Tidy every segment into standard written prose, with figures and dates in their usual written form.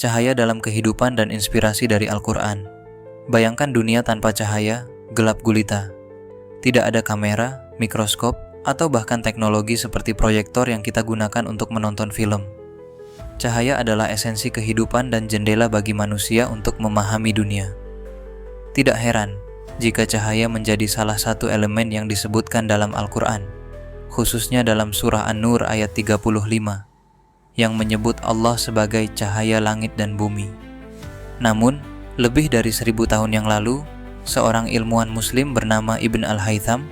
Cahaya dalam kehidupan dan inspirasi dari Al-Quran. Bayangkan dunia tanpa cahaya, gelap gulita. Tidak ada kamera, mikroskop, atau bahkan teknologi seperti proyektor yang kita gunakan untuk menonton film. Cahaya adalah esensi kehidupan dan jendela bagi manusia untuk memahami dunia. Tidak heran jika cahaya menjadi salah satu elemen yang disebutkan dalam Al-Quran, khususnya dalam surah An-Nur ayat 35. Yang menyebut Allah sebagai cahaya langit dan bumi. Namun, lebih dari 1000 tahun yang lalu, seorang ilmuwan muslim bernama Ibn Al-Haytham,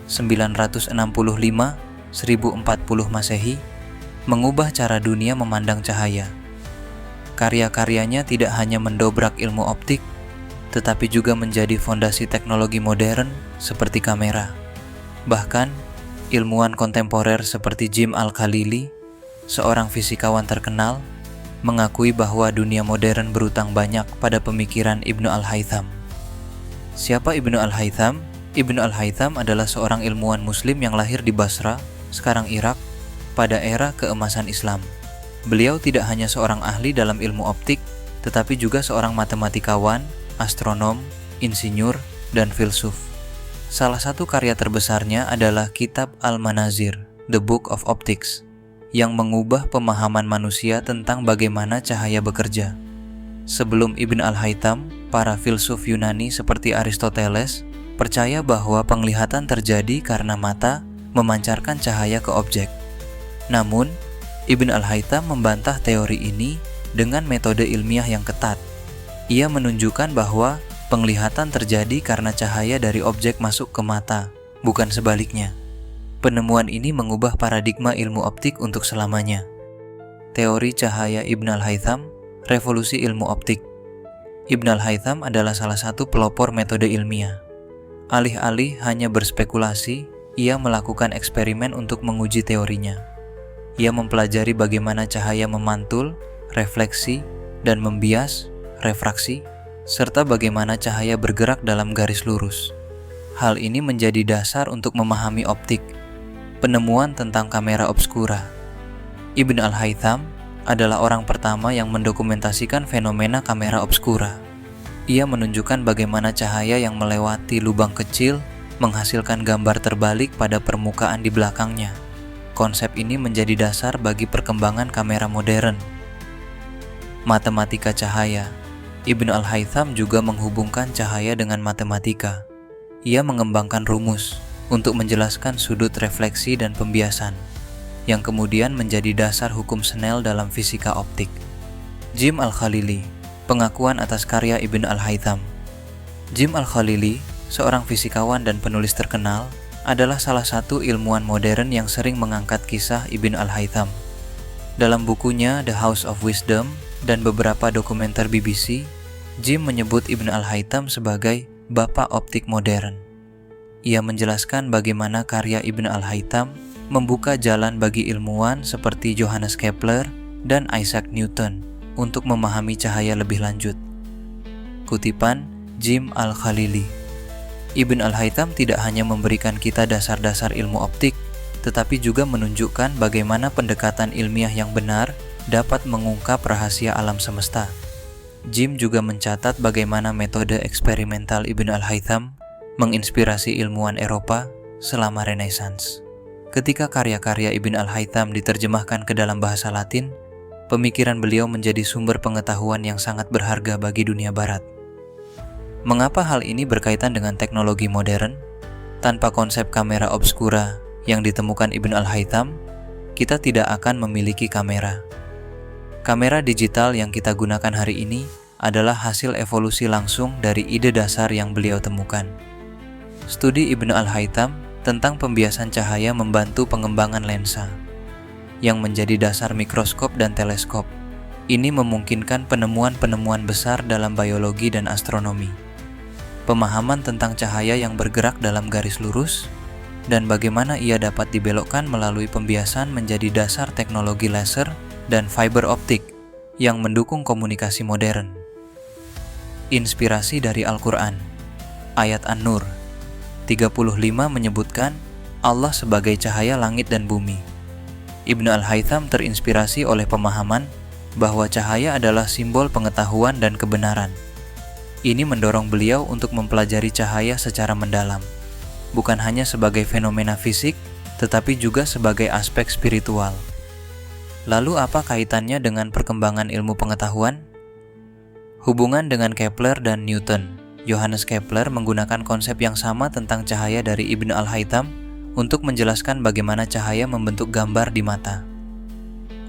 965-1040 Masehi, mengubah cara dunia memandang cahaya. Karya-karyanya tidak hanya mendobrak ilmu optik, tetapi juga menjadi fondasi teknologi modern seperti kamera. Bahkan, ilmuwan kontemporer seperti Jim Al-Khalili, seorang fisikawan terkenal, mengakui bahwa dunia modern berutang banyak pada pemikiran Ibnu Al-Haytham. Siapa Ibnu Al-Haytham? Ibnu Al-Haytham adalah seorang ilmuwan muslim yang lahir di Basra, sekarang Irak, pada era keemasan Islam. Beliau tidak hanya seorang ahli dalam ilmu optik, tetapi juga seorang matematikawan, astronom, insinyur, dan filsuf. Salah satu karya terbesarnya adalah Kitab Al-Manazir, The Book of Optics, yang mengubah pemahaman manusia tentang bagaimana cahaya bekerja. Sebelum Ibn Al-Haytham, para filsuf Yunani seperti Aristoteles percaya bahwa penglihatan terjadi karena mata memancarkan cahaya ke objek. Namun, Ibn Al-Haytham membantah teori ini dengan metode ilmiah yang ketat. Ia menunjukkan bahwa penglihatan terjadi karena cahaya dari objek masuk ke mata, bukan sebaliknya. Penemuan ini mengubah paradigma ilmu optik untuk selamanya. Teori cahaya Ibn Al-Haytham, revolusi ilmu optik. Ibn Al-Haytham adalah salah satu pelopor metode ilmiah. Alih-alih hanya berspekulasi, ia melakukan eksperimen untuk menguji teorinya. Ia mempelajari bagaimana cahaya memantul, refleksi, dan membias, refraksi, serta bagaimana cahaya bergerak dalam garis lurus. Hal ini menjadi dasar untuk memahami optik. Penemuan tentang kamera obskura. Ibn Al-Haytham adalah orang pertama yang mendokumentasikan fenomena kamera obskura. Ia menunjukkan bagaimana cahaya yang melewati lubang kecil menghasilkan gambar terbalik pada permukaan di belakangnya. Konsep ini menjadi dasar bagi perkembangan kamera modern. Matematika cahaya. Ibn Al-Haytham juga menghubungkan cahaya dengan matematika. Ia mengembangkan rumus untuk menjelaskan sudut refleksi dan pembiasan, yang kemudian menjadi dasar hukum Snell dalam fisika optik. Jim Al-Khalili, pengakuan atas karya Ibn Al-Haytham. Jim Al-Khalili, seorang fisikawan dan penulis terkenal, adalah salah satu ilmuwan modern yang sering mengangkat kisah Ibn Al-Haytham. Dalam bukunya The House of Wisdom dan beberapa dokumenter BBC, Jim menyebut Ibn Al-Haytham sebagai bapak optik modern. Ia menjelaskan bagaimana karya Ibn Al-Haytham membuka jalan bagi ilmuwan seperti Johannes Kepler dan Isaac Newton untuk memahami cahaya lebih lanjut. Kutipan Jim Al-Khalili. Ibn Al-Haytham tidak hanya memberikan kita dasar-dasar ilmu optik, tetapi juga menunjukkan bagaimana pendekatan ilmiah yang benar dapat mengungkap rahasia alam semesta. Jim juga mencatat bagaimana metode eksperimental Ibn Al-Haytham menginspirasi ilmuwan Eropa selama Renaissance. Ketika karya-karya Ibn Al-Haytham diterjemahkan ke dalam bahasa Latin, pemikiran beliau menjadi sumber pengetahuan yang sangat berharga bagi dunia barat. Mengapa hal ini berkaitan dengan teknologi modern? Tanpa konsep kamera obskura yang ditemukan Ibn Al-Haytham, kita tidak akan memiliki kamera. Kamera digital yang kita gunakan hari ini adalah hasil evolusi langsung dari ide dasar yang beliau temukan. Studi Ibn Al-Haytham tentang pembiasan cahaya membantu pengembangan lensa, yang menjadi dasar mikroskop dan teleskop. Ini memungkinkan penemuan-penemuan besar dalam biologi dan astronomi. Pemahaman tentang cahaya yang bergerak dalam garis lurus, dan bagaimana ia dapat dibelokkan melalui pembiasan menjadi dasar teknologi laser dan fiber optik yang mendukung komunikasi modern. Inspirasi dari Al-Quran. Ayat An-Nur 35 menyebutkan Allah sebagai cahaya langit dan bumi. Ibn Al-Haytham terinspirasi oleh pemahaman bahwa cahaya adalah simbol pengetahuan dan kebenaran. Ini mendorong beliau untuk mempelajari cahaya secara mendalam, bukan hanya sebagai fenomena fisik, tetapi juga sebagai aspek spiritual. Lalu apa kaitannya dengan perkembangan ilmu pengetahuan? Hubungan dengan Kepler dan Newton. Johannes Kepler menggunakan konsep yang sama tentang cahaya dari Ibn al-Haytham untuk menjelaskan bagaimana cahaya membentuk gambar di mata.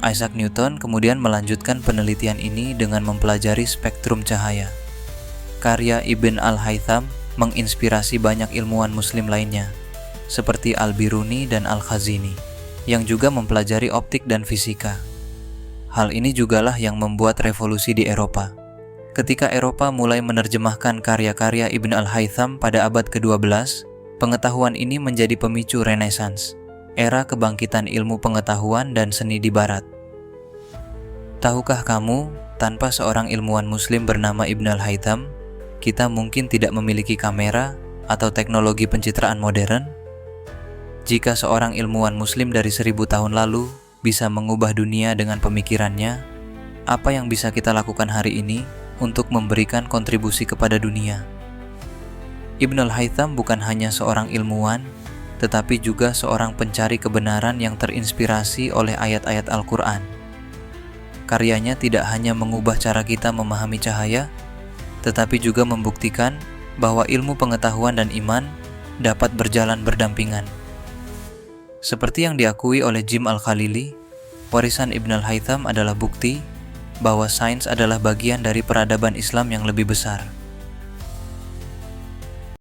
Isaac Newton kemudian melanjutkan penelitian ini dengan mempelajari spektrum cahaya. Karya Ibn al-Haytham menginspirasi banyak ilmuwan muslim lainnya, seperti Al-Biruni dan Al-Khazini, yang juga mempelajari optik dan fisika. Hal ini jugalah yang membuat revolusi di Eropa. Ketika Eropa mulai menerjemahkan karya-karya Ibn al-Haytham pada abad ke-12, pengetahuan ini menjadi pemicu Renaissance, era kebangkitan ilmu pengetahuan dan seni di Barat. Tahukah kamu, tanpa seorang ilmuwan muslim bernama Ibn al-Haytham, kita mungkin tidak memiliki kamera atau teknologi pencitraan modern? Jika seorang ilmuwan muslim dari 1000 tahun lalu bisa mengubah dunia dengan pemikirannya, apa yang bisa kita lakukan hari ini untuk memberikan kontribusi kepada dunia? Ibn al-Haytham bukan hanya seorang ilmuwan, tetapi juga seorang pencari kebenaran yang terinspirasi oleh ayat-ayat Al-Quran. Karyanya tidak hanya mengubah cara kita memahami cahaya, tetapi juga membuktikan bahwa ilmu pengetahuan dan iman dapat berjalan berdampingan. Seperti yang diakui oleh Jim Al-Khalili, warisan Ibn al-Haytham adalah bukti bahwa sains adalah bagian dari peradaban Islam yang lebih besar.